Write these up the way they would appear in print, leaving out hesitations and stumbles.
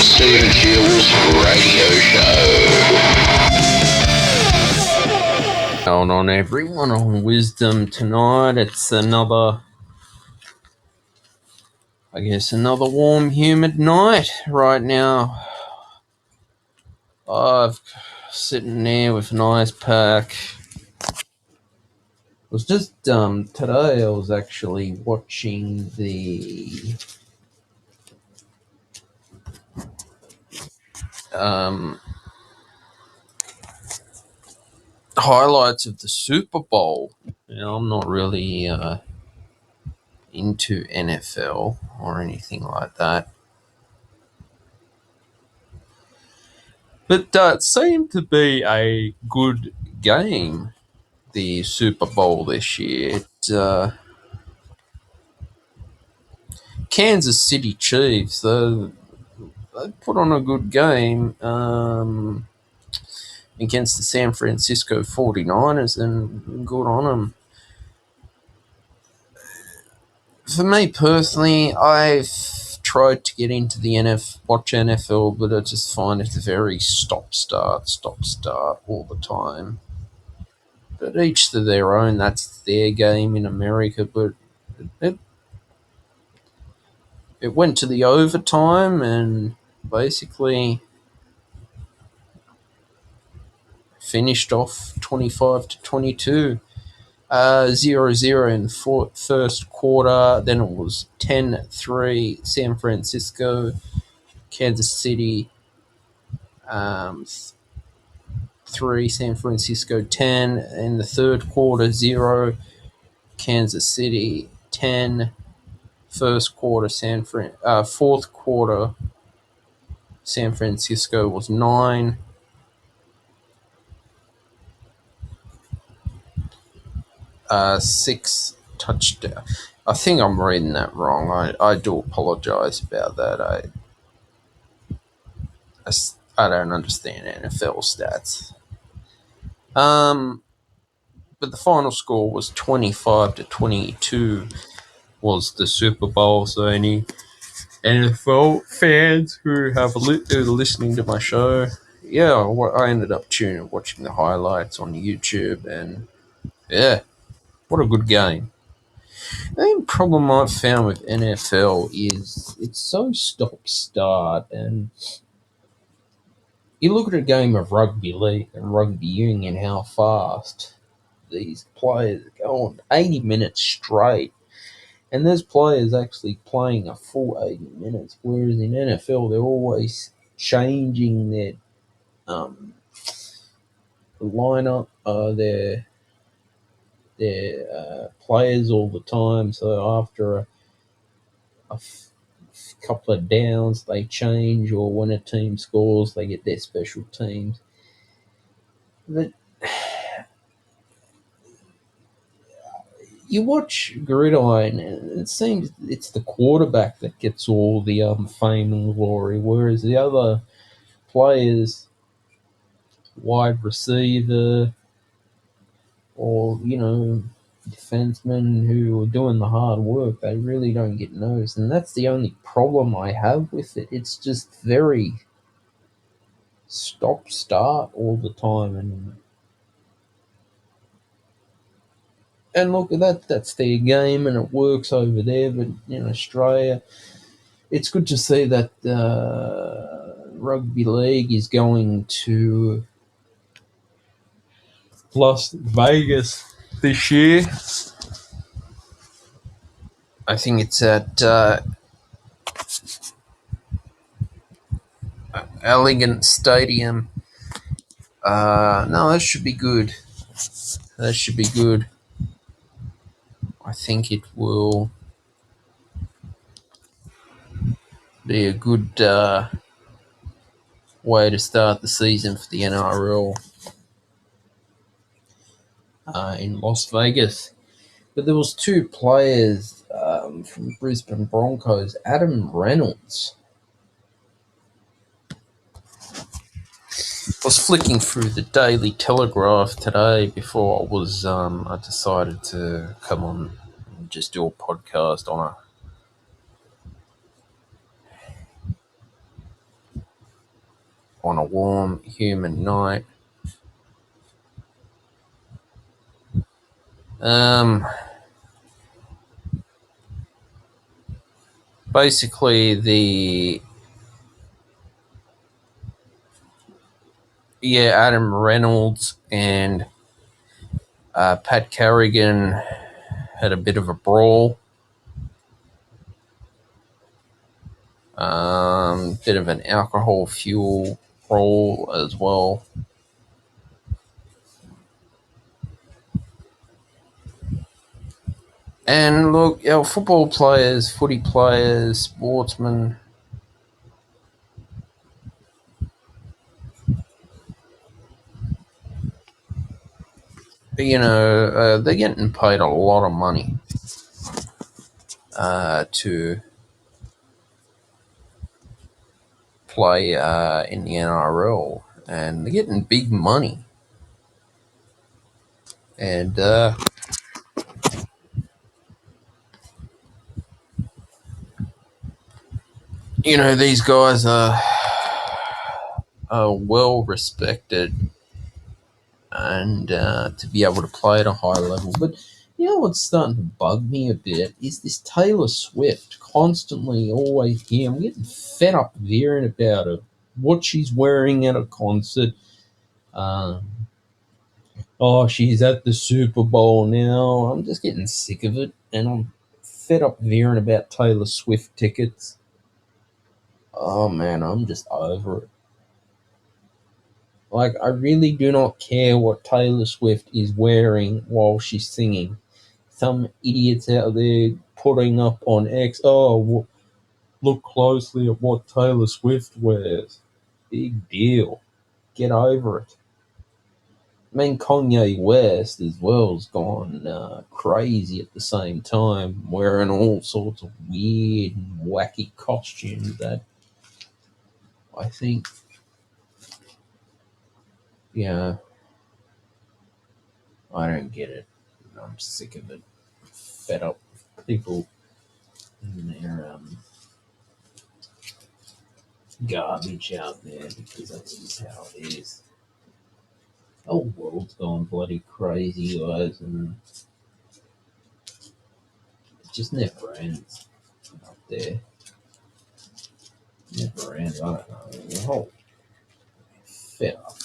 Stephen Gill's radio show. Going on, everyone, on Wisdom tonight. It's another warm, humid night right now. I'm sitting there with an ice pack. It was just today I was actually watching the highlights of the Super Bowl. I'm not really into NFL or anything like that, but it seemed to be a good game, the Super Bowl this year. Kansas City Chiefs, they put on a good game against the San Francisco 49ers, and good on them. For me personally, I've tried to get into the watch NFL, but I just find it very stop-start all the time. But each to their own, that's their game in America, but it went to the overtime and basically finished off 25-22. 0-0 in the first quarter. Then it was 10-3 San Francisco, Kansas City 3, San Francisco 10. In the third quarter, 0, Kansas City 10. Fourth quarter, San Francisco was 9. Six touchdown. I think I'm reading that wrong. I do apologize about that. I don't understand NFL stats. But the final score was 25-22. Was the Super Bowl. So any NFL fans who are listening to my show, I ended up watching the highlights on YouTube, and what a good game. The main problem I've found with NFL is it's so stop-start, and you look at a game of rugby league and rugby union, how fast these players go on 80 minutes straight, and there's players actually playing a full 80 minutes, whereas in NFL they're always changing their lineup, their players all the time. So after a couple of downs, they change, or when a team scores, they get their special teams. But you watch Gridiron, and it seems it's the quarterback that gets all the fame and glory, whereas the other players, wide receiver, or defensemen who are doing the hard work, they really don't get noticed, and that's the only problem I have with it. It's just very stop-start all the time, and look at that. That's their game, and it works over there. But in Australia, it's good to see that rugby league is going to Las Vegas this year. I think it's at Elegant Stadium. No, that should be good. I think it will be a good way to start the season for the NRL in Las Vegas. But there was 2 players from Brisbane Broncos. Adam Reynolds. I was flicking through the Daily Telegraph today before I decided to come on and just do a podcast on on a warm, humid night. Um, Basically, Adam Reynolds and Pat Carrigan had a bit of a brawl. Bit of an alcohol fuel brawl as well. And look, our football players, footy players, sportsmen, they're getting paid a lot of money to play in the NRL, and they're getting big money. And these guys are well respected, and to be able to play at a high level. But what's starting to bug me a bit is this Taylor Swift constantly always here. I'm getting fed up of hearing about her, what she's wearing at a concert. Um, oh, she's at the Super Bowl now. I'm just getting sick of it, and I'm fed up of hearing about Taylor Swift tickets. Oh man, I'm just over it. Like, I really do not care what Taylor Swift is wearing while she's singing. Some idiots out there putting up on X, oh, look closely at what Taylor Swift wears. Big deal. Get over it. I mean, Kanye West as well has gone crazy at the same time, wearing all sorts of weird and wacky costumes that I think, yeah, I don't get it. I'm sick of it. Fed up with people and their garbage out there, because that's just how it is. The whole world's gone bloody crazy, guys, and it just never ends up there. Never ends. I don't know. The whole fed up.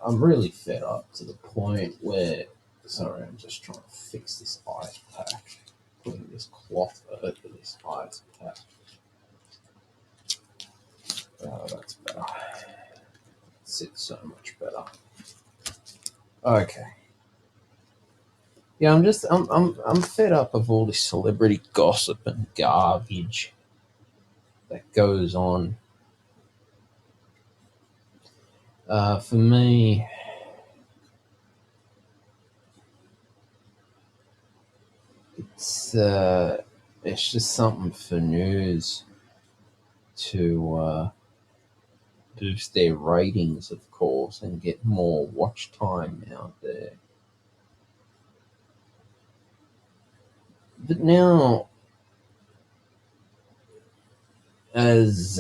I'm really fed up to the point where. Sorry, I'm just trying to fix this ice pack. Putting this cloth over this ice pack. Oh, that's better. It sits so much better. Okay. Yeah, I'm fed up of all this celebrity gossip and garbage that goes on. For me, it's just something for news to boost their ratings, of course, and get more watch time out there. But now, as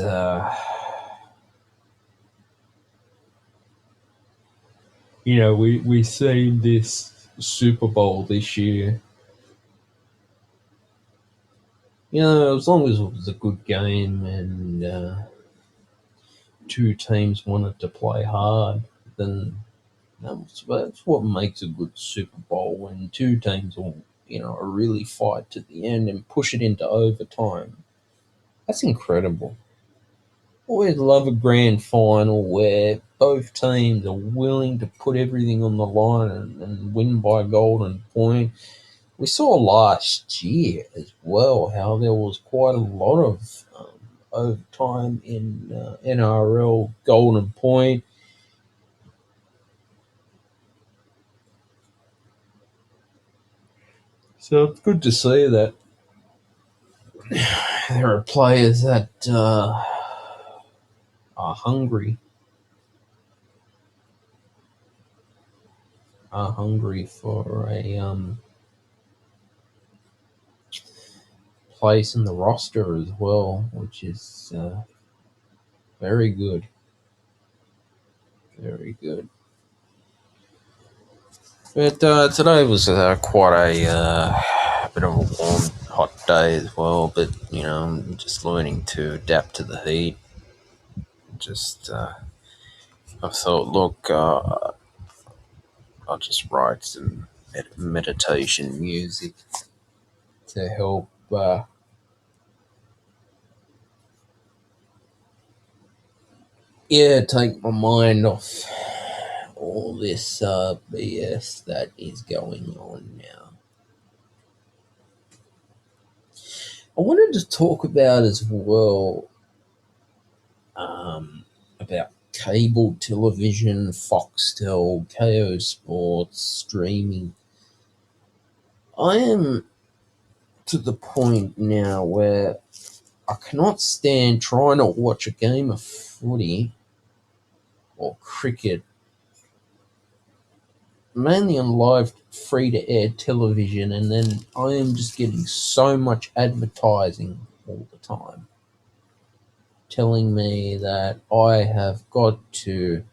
we seen this Super Bowl this year. As long as it was a good game and two teams wanted to play hard, then that's what makes a good Super Bowl, when two teams will, really fight to the end and push it into overtime. That's incredible. Always love a grand final where both teams are willing to put everything on the line and win by a golden point. We saw last year as well how there was quite a lot of overtime in NRL golden point. So it's good to see that there are players that are hungry for a place in the roster as well, which is Very good. Very good. But today was quite a bit of a warm, hot day as well. But I'm just learning to adapt to the heat. Just I thought, look, I'll just write some meditation music to help. Yeah, take my mind off all this BS that is going on now. I wanted to talk about as well about cable television, Foxtel, KO Sports, streaming. I am to the point now where I cannot stand trying to watch a game of footy or cricket, mainly on live free to air television, and then I am just getting so much advertising all the time telling me that I have got to,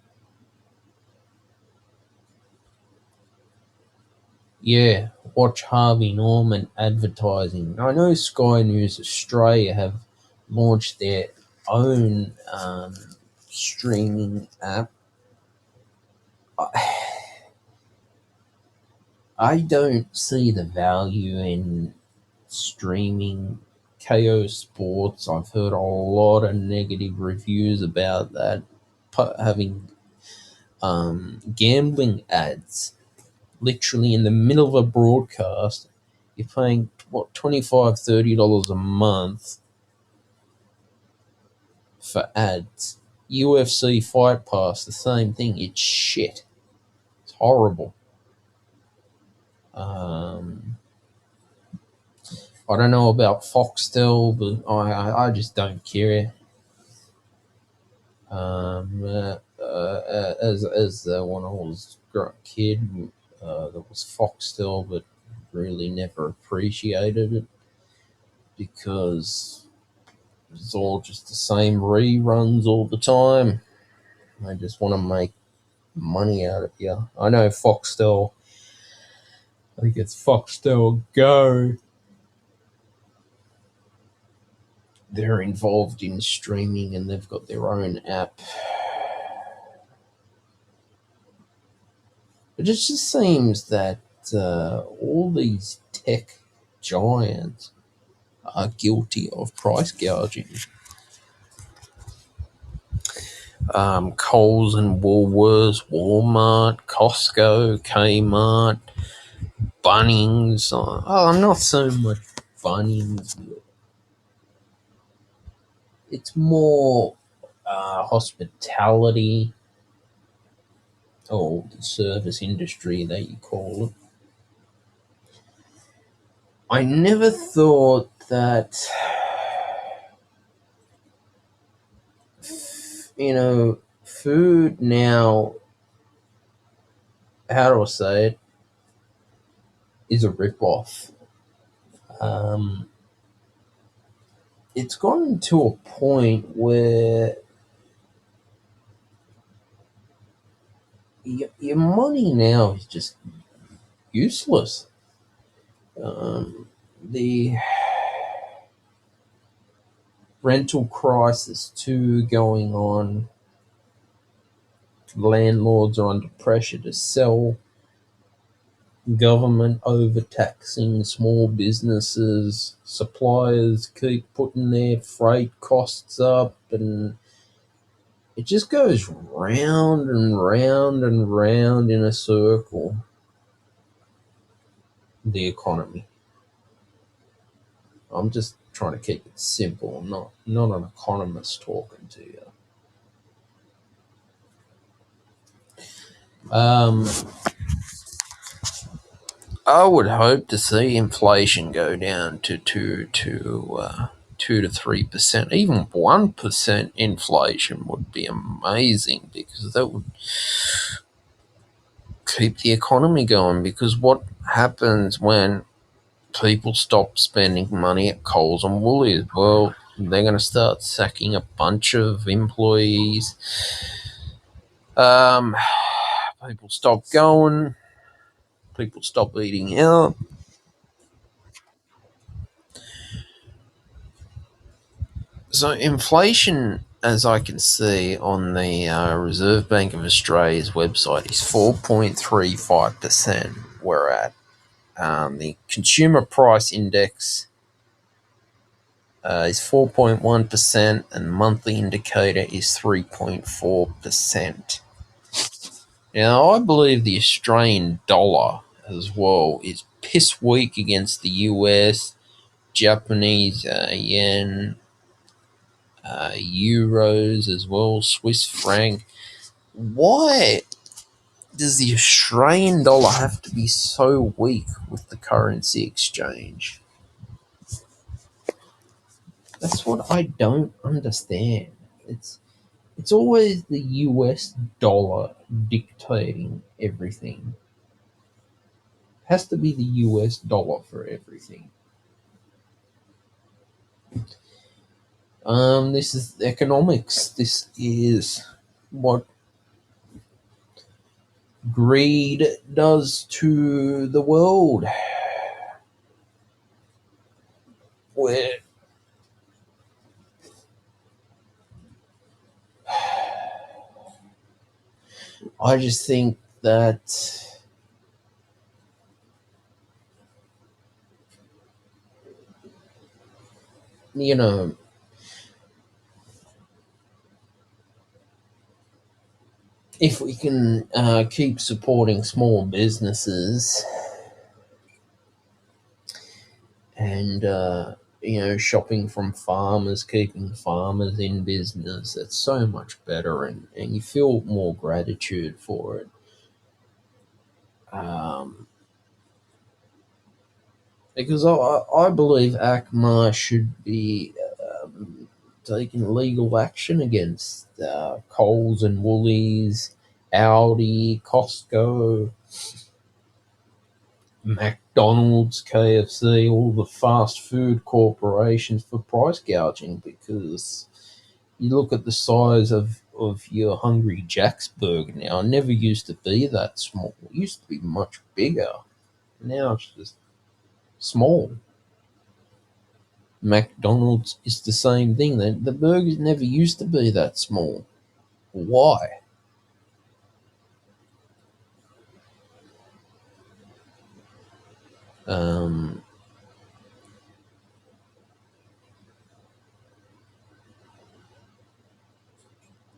watch Harvey Norman advertising. I know Sky News Australia have launched their own streaming app. I don't see the value in streaming KO Sports. I've heard a lot of negative reviews about that, having gambling ads literally in the middle of a broadcast. You're paying what, $25-$30 a month for ads. UFC Fight Pass, the same thing. It's shit. It's horrible. I don't know about Foxtel, but I just don't care. When I was a kid, there was Foxtel, but really never appreciated it because it's all just the same reruns all the time. They just want to make money out of you. I know Foxtel, I think it's Foxtel Go. They're involved in streaming and they've got their own app. It just seems that all these tech giants are guilty of price gouging. Coles and Woolworths, Walmart, Costco, Kmart, Bunnings. Not so much Bunnings. It's more hospitality, or the service industry that you call it. I never thought that, food now, how do I say it, is a rip-off. It's gotten to a point where your money now is just useless. The rental crisis too going on. Landlords are under pressure to sell. Government overtaxing small businesses. Suppliers keep putting their freight costs up, and it just goes round and round and round in a circle. The economy. I'm just trying to keep it simple. I'm not an economist talking to you. I would hope to see inflation go down to 2 to 3%. Even 1% inflation would be amazing, because that would keep the economy going. Because what happens when people stop spending money at Coles and Woolies? Well, They're going to start sacking a bunch of employees. Um, People stop going. People stop eating out. So inflation, as I can see on the Reserve Bank of Australia's website, is 4.35%. We're at the consumer price index is 4.1%, and the monthly indicator is 3.4%. Now, I believe the Australian dollar as well is piss weak against the US, Japanese yen, euros as well, Swiss franc. Why does the Australian dollar have to be so weak with the currency exchange? That's what I don't understand. It's always the US dollar dictating everything. It has to be the US dollar for everything. This is economics. This is what greed does to the world. Where I just think that, you know, if we can keep supporting small businesses and shopping from farmers, keeping farmers in business, it's so much better, and you feel more gratitude for it. um, because I believe ACMA should be taking legal action against Coles and Woolies, Audi, Costco, McDonald's, KFC, all the fast food corporations for price gouging, because you look at the size of your Hungry Jack's burger now. It never used to be that small. It used to be much bigger. Now it's just small. McDonald's is the same thing. The burgers never used to be that small. Why? Um,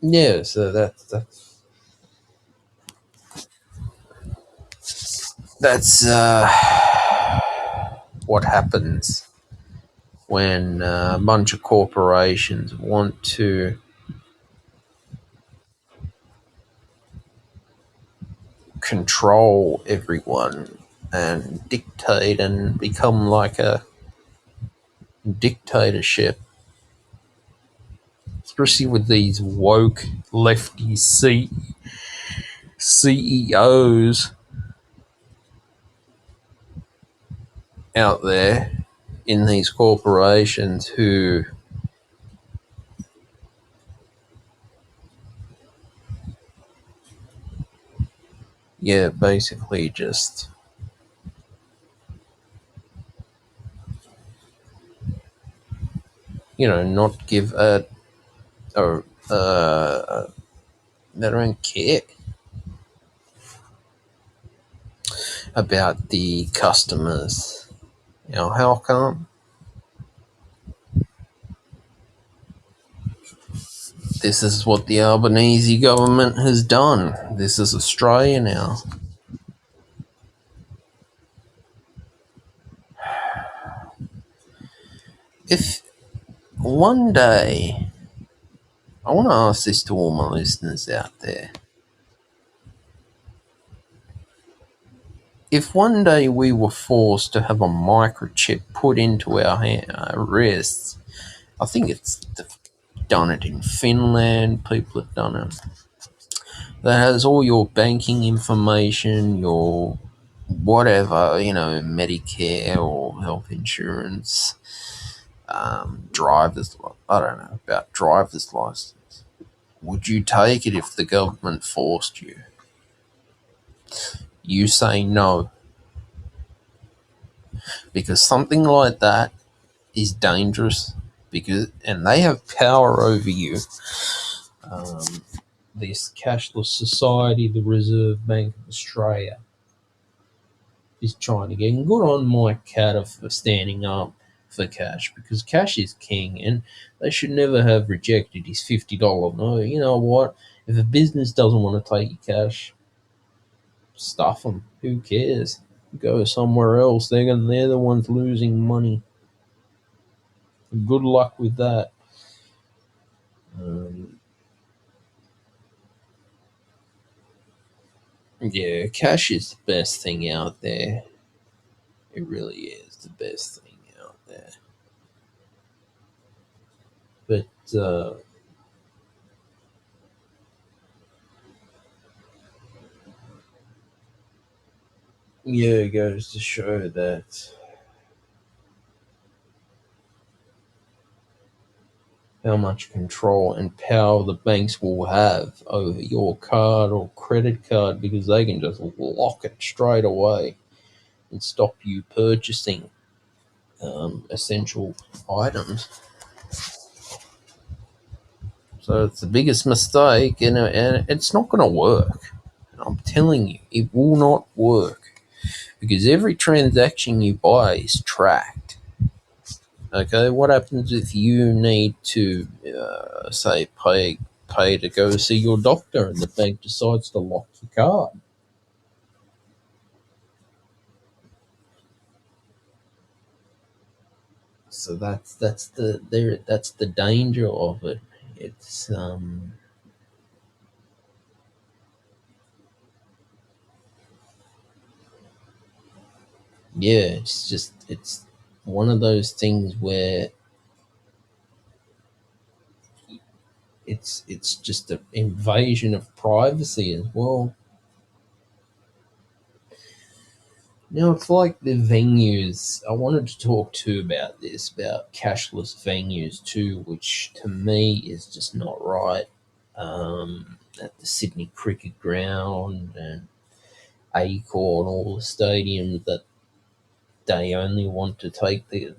yeah, so that's what happens when a bunch of corporations want to control everyone and dictate and become like a dictatorship, especially with these woke lefty CEOs out there in these corporations who, yeah, basically just, not give a they don't care about the customers. How come? This is what the Albanese government has done. This is Australia now. If one day, I want to ask this to all my listeners out there. If one day we were forced to have a microchip put into our wrists, I think they've done it in Finland, people have done it, that has all your banking information, your whatever, Medicare or health insurance, I don't know about driver's license. Would you take it if the government forced you? You say no because something like that is dangerous and they have power over you. Um, this cashless society, the Reserve Bank of Australia, is trying to get. And good on Mike Catter for standing up for cash because cash is king, and they should never have rejected his $50 no. You know what? If a business doesn't want to take your cash, stuff them. Who cares? Go somewhere else. They're the ones losing money. Good luck with that. Um, yeah, cash is the best thing out there. It really is the best thing out there. But yeah, it goes to show that how much control and power the banks will have over your card or credit card because they can just lock it straight away and stop you purchasing essential items. So it's the biggest mistake, and it's not going to work. I'm telling you, it will not work because every transaction you buy is tracked. Okay, what happens if you need to, say, pay to go see your doctor, and the bank decides to lock your card? So that's the danger of it. It's yeah, it's one of those things where it's just an invasion of privacy as well. Now it's like the venues. I wanted to talk too about this, about cashless venues too, which to me is just not right. At the Sydney Cricket Ground and Acorn, all the stadiums that they only want to take they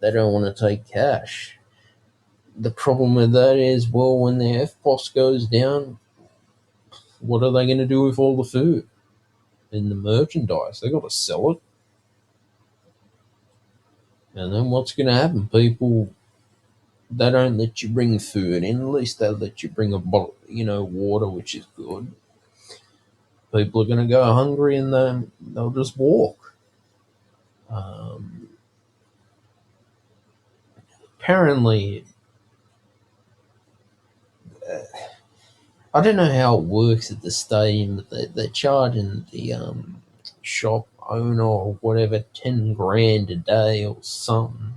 don't want to take cash. The problem with that is, well, when the FPOS goes down, what are they going to do with all the food and the merchandise? They got to sell it, and then what's going to happen? People, they don't let you bring food in. At least they let you bring a bottle, water, which is good. People are going to go hungry, and then they'll just walk. Um, Apparently, I don't know how it works at the stadium, but they're charging the shop owner or whatever 10 grand a day or something.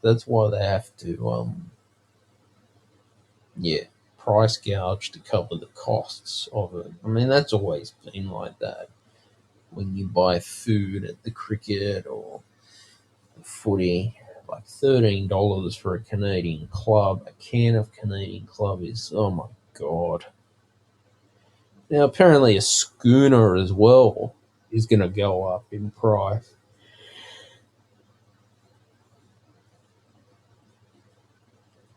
That's why they have to, yeah, price gouge to cover the costs of it. I mean, that's always been like that. When you buy food at the cricket or the footy, like $13 for a Canadian club, a can of Canadian club is, oh my god. Now, apparently, a schooner as well is going to go up in price.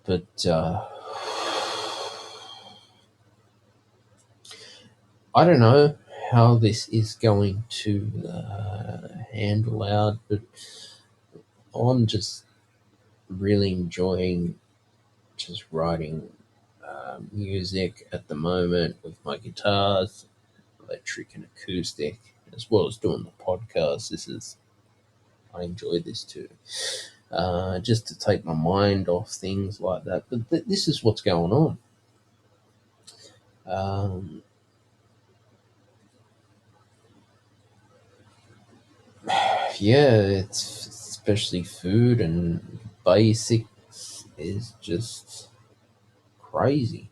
But I don't know how this is going to handle out, but I'm just really enjoying just writing music at the moment with my guitars, electric and acoustic, as well as doing the podcast. I enjoy this too. Just to take my mind off things like that. But this is what's going on. Um, yeah, it's especially food and basics is just crazy.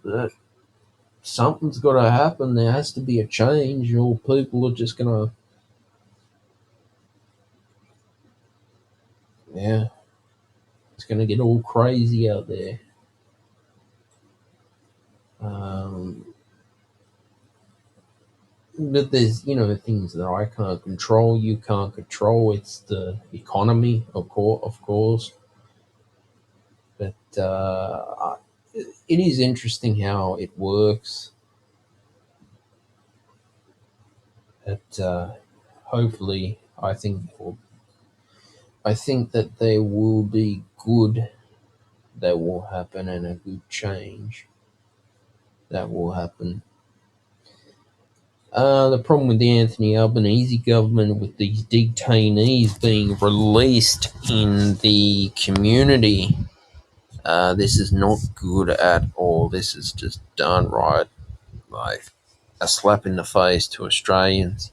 But something's got to happen. There has to be a change, or people are just gonna Yeah, it's going to get all crazy out there. Um, but there's, things that I can't control. You can't control. It's the economy, of course. But it is interesting how it works. That hopefully, I think that there will be good that will happen and a good change that will happen. The problem with the Anthony Albanese government with these detainees being released in the community, this is not good at all. This is just done right, like a slap in the face to Australians.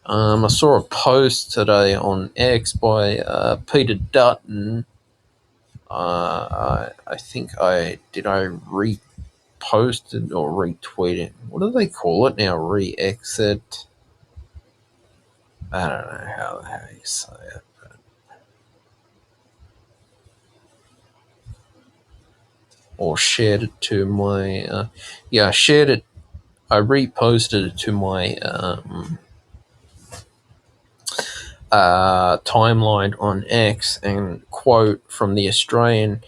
I saw a post today on X by Peter Dutton. I think I repost it or retweet it. What do they call it now? Re-exit. I don't know how you say it. Or shared it to my I shared it. I reposted it to my timeline on X, and quote from the Australian: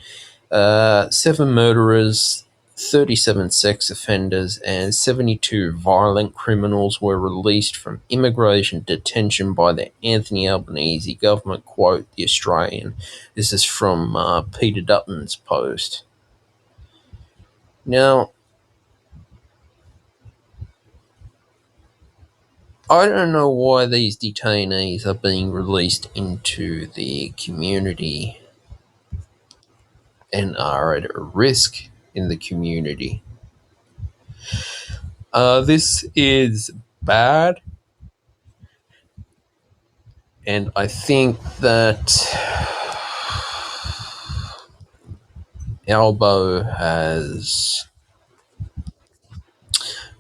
7 murderers, 37 sex offenders, and 72 violent criminals were released from immigration detention by the Anthony Albanese government. Quote the Australian. This is from Peter Dutton's post. Now, I don't know why these detainees are being released into the community and are at a risk in the community. This is bad, and I think that Albo has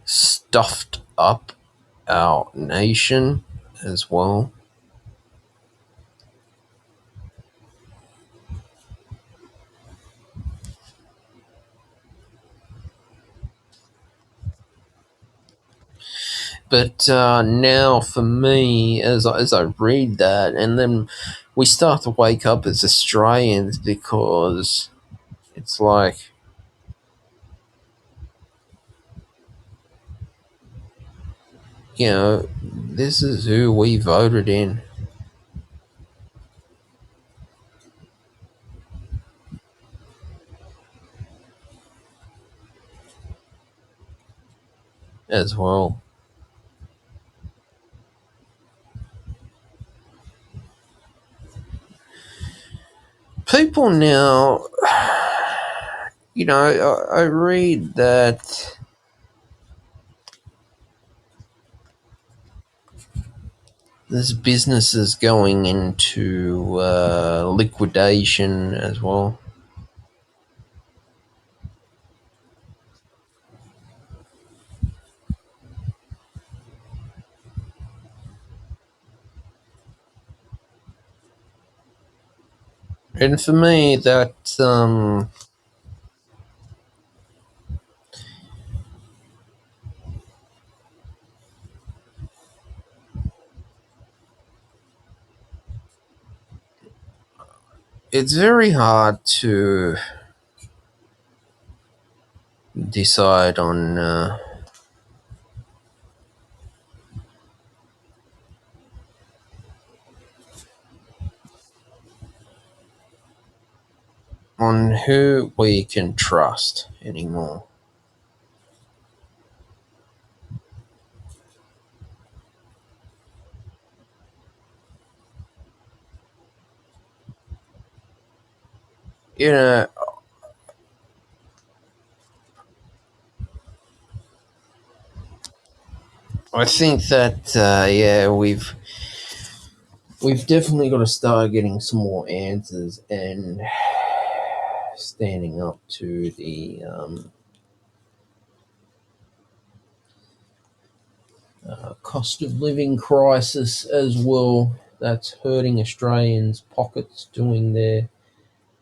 stuffed up our nation as well. But now, for me, as I read that, and then we start to wake up as Australians, because it's like, this is who we voted in as well. People now, I read that there's businesses going into liquidation as well. And for me, that it's very hard to decide on who we can trust anymore. You know, I think that we've definitely got to start getting some more answers and standing up to the cost of living crisis as well. that's hurting Australians' pockets doing their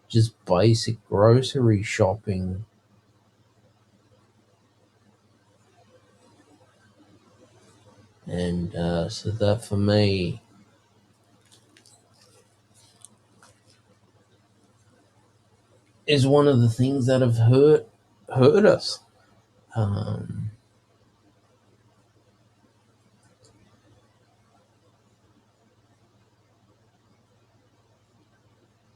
just basic grocery shopping. And so that for me is one of the things that have hurt us. Um,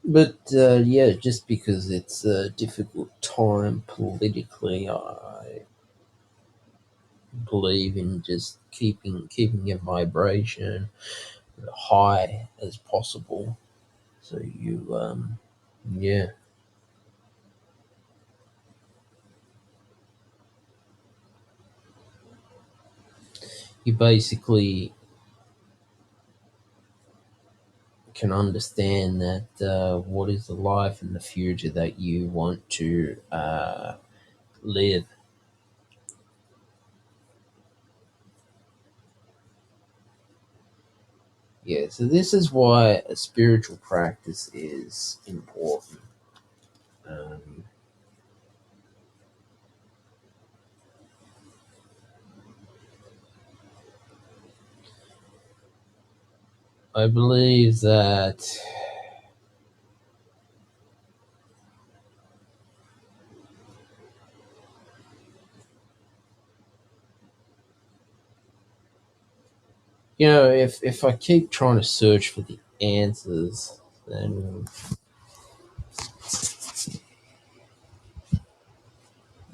but yeah, just because it's a difficult time politically, I believe in just keeping your vibration high as possible. So yeah, you basically can understand that what is the life in the future that you want to live. Yeah, so this is why a spiritual practice is important. Um, I believe that, if I keep trying to search for the answers, then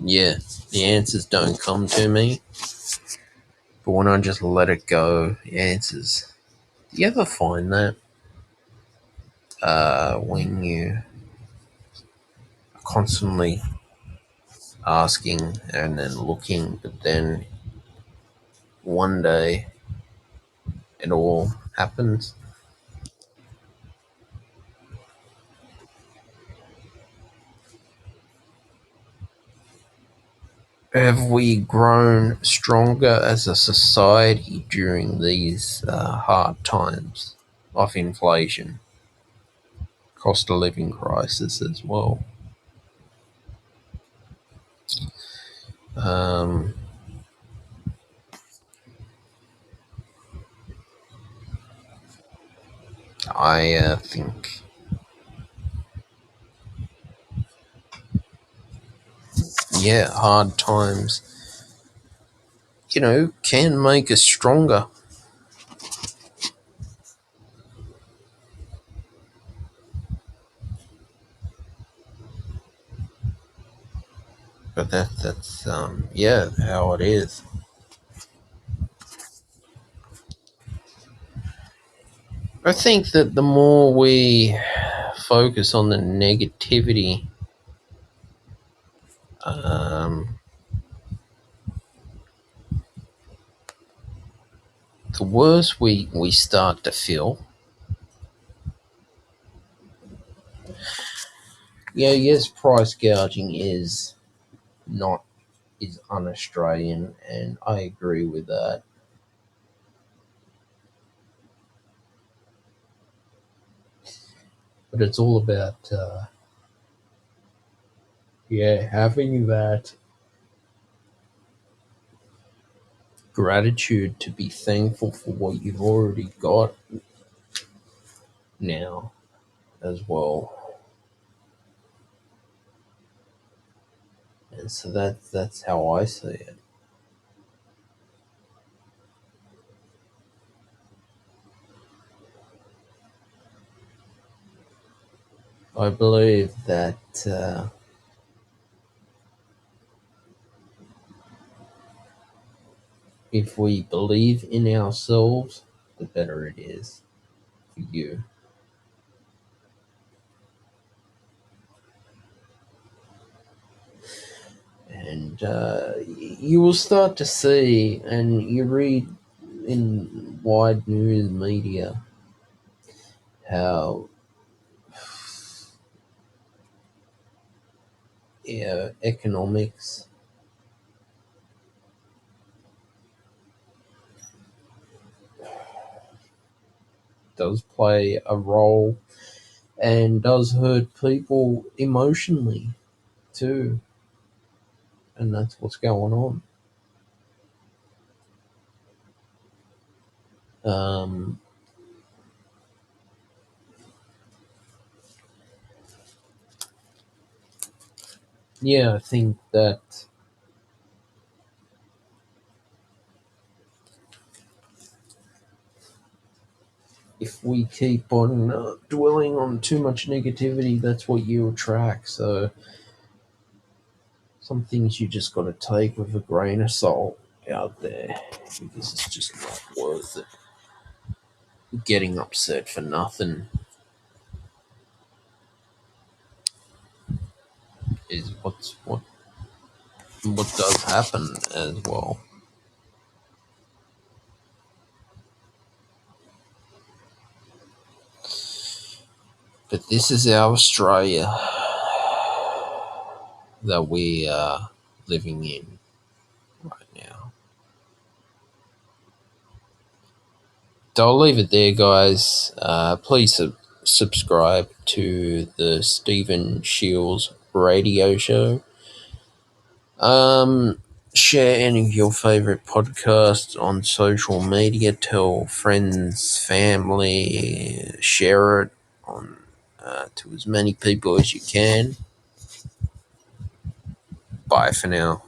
yeah, the answers don't come to me. But when I just let it go, the answers. Do you ever find that when you are constantly asking and then looking, but then one day it all happens? Have we grown stronger as a society during these hard times of inflation, cost of living crisis as well? Um, I think, yeah, hard times, can make us stronger. But that's yeah, how it is. I think that the more we focus on the negativity, um, the worse we start to feel. Yeah, yes, price gouging not is un-Australian, and I agree with that. But it's all about yeah, having that gratitude to be thankful for what you've already got now as well. And so that's how I see it. I believe that if we believe in ourselves, the better it is for you. And you will start to see, and you read in wide news media how economics does play a role and does hurt people emotionally too. And that's what's going on. Um, yeah, I think that if we keep on dwelling on too much negativity, that's what you attract. So some things you just got to take with a grain of salt out there because it's just not worth it. Getting upset for nothing is what does happen as well. But this is our Australia that we are living in right now. So I'll leave it there, guys. Please subscribe to the Stephen Shields radio show. Share any of your favorite podcasts on social media. Tell friends, family, share it on to as many people as you can. Bye for now.